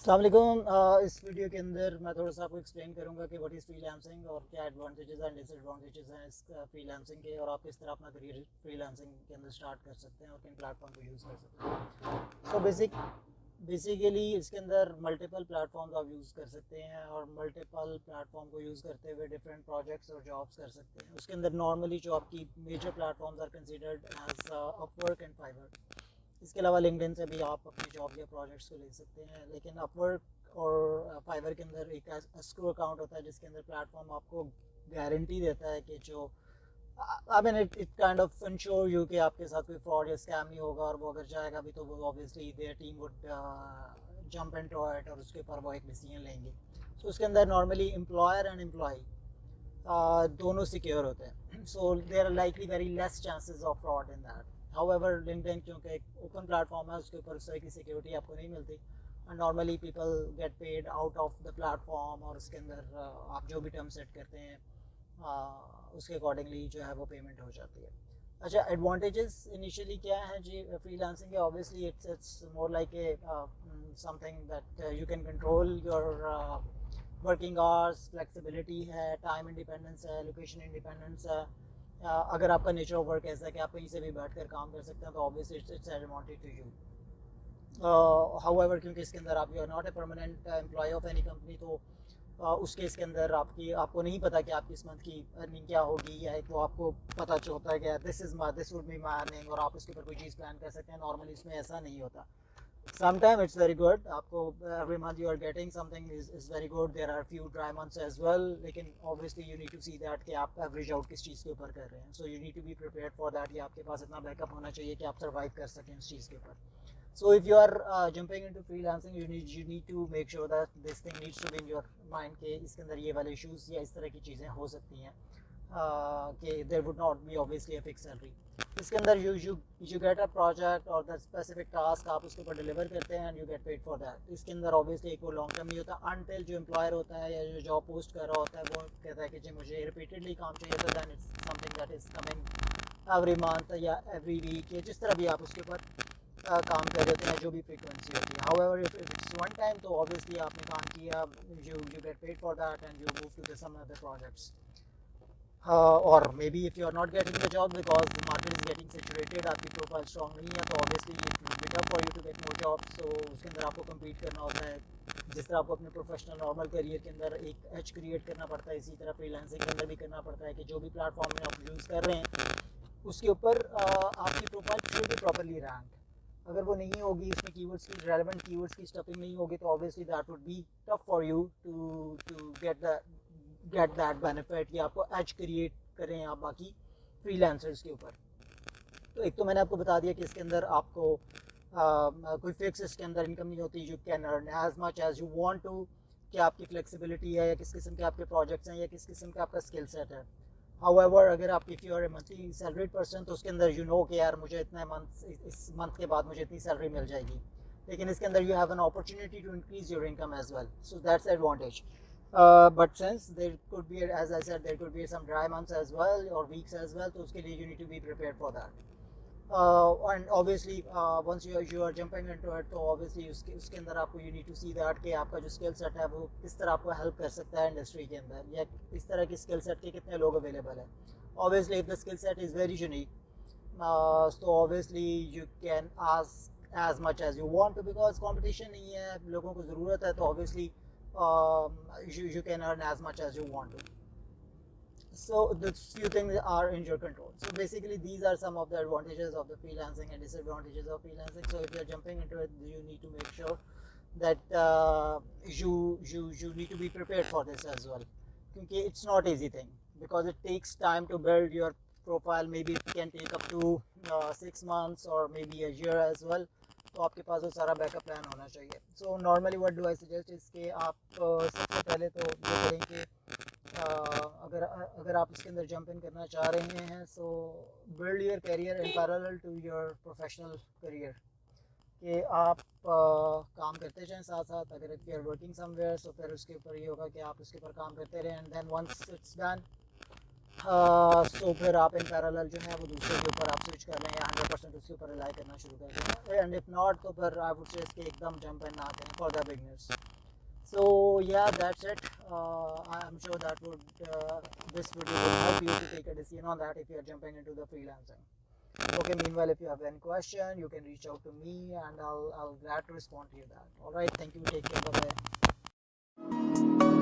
अस्सलाम वालेकुम। इस वीडियो के अंदर मैं थोड़ा सा आपको एक्सप्लेन करूंगा कि व्हाट इज़ फ्रीलांसिंग और क्या एडवांटेजेस एंड डिसएडवांटेजेस हैं इस फ्रीलांसिंग के, और आप किस तरह अपना करियर फ्रीलांसिंग के अंदर स्टार्ट कर सकते हैं और किन प्लेटफॉर्म को यूज़ कर सकते हैं। बेसिकली इसके अंदर मल्टीपल प्लेटफॉर्म्स आप यूज़ कर सकते हैं और मल्टीपल प्लेटफॉर्म को यूज़ करते हुए डिफरेंट प्रोजेक्ट्स और जॉब्स कर सकते हैं। उसके अंदर नॉर्मली जो आपकी major platforms are considered as Upwork and Fiverr. इसके अलावा लिंक्डइन से भी आप अपनी जॉब या प्रोजेक्ट्स को ले सकते हैं, लेकिन अपवर्क और फाइवर के अंदर एक एस्क्रो अकाउंट होता है जिसके अंदर प्लेटफॉर्म आपको गारंटी देता है कि जो I mean it kind of ensure you कि आपके साथ कोई फ्रॉड या स्कैम नहीं होगा, और वो अगर जाएगा भी तो वो obviously their team would jump into it और उसके ऊपर वो एक डिसीजन लेंगे। सो उसके अंदर नॉर्मली एम्प्लॉयर एंड एम्प्लॉय दोनों सिक्योर होते हैं, so there are likely very less chances of fraud in that. However LinkedIn क्योंकि एक ओपन प्लेटफॉर्म है, उसके ऊपर उस तरह की सिक्योरिटी आपको नहीं मिलती, and normally people get paid out of the platform, और उसके अंदर आप जो भी टर्म सेट करते हैं उसके अकॉर्डिंगली जो है वो पेमेंट हो जाती है। अच्छा, एडवांटेजेस इनिशियली क्या है जी फ्रीलांसिंग के? Obviously it's more like a something that you can control your working hours, flexibility है, टाइम इंडिपेंडेंस है, लोकेशन इंडिपेंडेंस है। अगर आपका नेचर ऑफ वर्क ऐसा है कि आप कहीं से भी बैठ कर काम कर सकते हैं तो obviously it's advantage to you. However क्योंकि इसके अंदर आप you are not a permanent employ of any company, तो उस केस के अंदर आपको नहीं पता कि आपकी इस मंथ की अर्निंग क्या होगी, या एक वो आपको पता चलता है कि this would be my earning और आप उसके ऊपर कोई चीज़ प्लान कर सकते हैं। नॉर्मली इसमें ऐसा नहीं होता। Sometimes it's very good. आपको every month you are getting something is very good. There are few dry months as well. लेकिन obviously you need to see that कि आप average out किस चीज़ के ऊपर कर रहे हैं. So you need to be prepared for that. या आपके पास इतना backup होना चाहिए कि आप survive कर सकें उस चीज़ के ऊपर. So if you are jumping into freelancing, you need to make sure that this thing needs to be in your mind कि इसके अंदर ये वाले issues या इस तरह की चीज़ें हो सकती हैं कि there would not be obviously a fixed salary. इसके अंदर you get a project और the specific task आप उसके ऊपर डिलीवर करते हैं and you get paid for that. इसके अंदर obviously एक वो लॉन्ग टर्म नहीं होता until जो एम्प्लॉयर होता है या जो जॉब पोस्ट कर रहा होता है वो कहता है कि जी मुझे रिपीटेडली काम चाहिए, तो then it's something that is coming every month या every week या जिस तरह भी आप उसके ऊपर काम कर देते हैं, जो भी फ्रीक्वेंसी होती है। However if it's one time तो obviously आपने काम किया, you get paid for that and you move to the some other projects. Or maybe if you are not getting the job because the market is getting saturated, आपकी profile strong नहीं है, तो obviously it will be tough for you to get more jobs. So उसके अंदर आपको compete करना होता है। जिस तरह आपको अपने प्रोफेशनल नॉर्मल करियर के अंदर एक एज क्रिएट करना पड़ता है, इसी तरह फ्रीलांसिंग के अंदर भी करना पड़ता है कि जो भी प्लेटफॉर्म में आप यूज़ कर रहे हैं उसके ऊपर आपकी profile should be properly rank. अगर वो नहीं होगी, उसमें कीवर्ड्स की रेलेवेंट कीवर्ड्स की स्टफिंग नहीं होगी, तो obviously that would be tough for you to get that benefit कि आपको एज क्रिएट करें आप बाकी फ्रीलांसर्स के ऊपर। तो एक तो मैंने आपको बता दिया कि इसके अंदर आपको कोई फिक्स इसके अंदर इनकम नहीं होती। You can earn as much as you want to, कि आपकी फ्लेक्सिबिलिटी है या किस किस्म के आपके प्रोजेक्ट्स हैं या किस किस्म का आपका स्किल सेट है। हाउएवर अगर आप if you are a monthly salaried person तो उसके अंदर यू नो कि यार मुझे इतना मंथ, इस मंथ के बाद मुझे इतनी सैलरी मिल जाएगी, लेकिन इसके अंदर you have an opportunity to increase your income as well, so that's advantage. But since there could be, as I said, there could be some dry months as well or weeks as well, तो उसके लिए you need to be prepared for that. And obviously once you are jumping into it, तो obviously उसके अंदर आपको you need to see that कि आपका जो skill set है वो किस तरह आपको help कर सकता है इंडस्ट्री के अंदर, या इस तरह की skill set के कितने लोग अवेलेबल हैं. Obviously if the skill set is very unique, so obviously you can ask as much as you want to, because competition नहीं है, लोगों को ज़रूरत है, तो obviously you can earn as much as you want to. So the few things are in your control. So basically these are some of the advantages of the freelancing and disadvantages of freelancing. So if you're jumping into it, you need to make sure that you need to be prepared for this as well, because it's not easy thing, because it takes time to build your profile. Maybe it can take up to 6 months or maybe a year as well. तो आपके पास वो सारा backup plan होना चाहिए. So normally what do I suggest इस के आप सबसे पहले तो ये करें कि अगर आप इसके अंदर जंप इन करना चाह रहे हैं, so build your career in parallel to your professional career, कि आप काम करते जाएं साथ साथ. अगर if you are working somewhere, so फिर उसके ऊपर ये होगा कि आप उसके ऊपर काम करते रहें, and then once it's done so फिर आप इन पैरेलल जो है वो दूसरे के ऊपर आप स्विच कर लें या 100% उसके ऊपर रिलाई करना शुरू कर दें, एंड इफ़ नॉट तो फिर आई वुड से इसके एकदम जंप इन ना करें for the beginners. So yeah, that's it. I'm sure that this video would help you to take a decision on that if you are jumping into the freelancing. Okay, meanwhile, if you have any question, you can reach out to me and I'll glad to respond to you that. All right, thank you. Take care. Bye bye.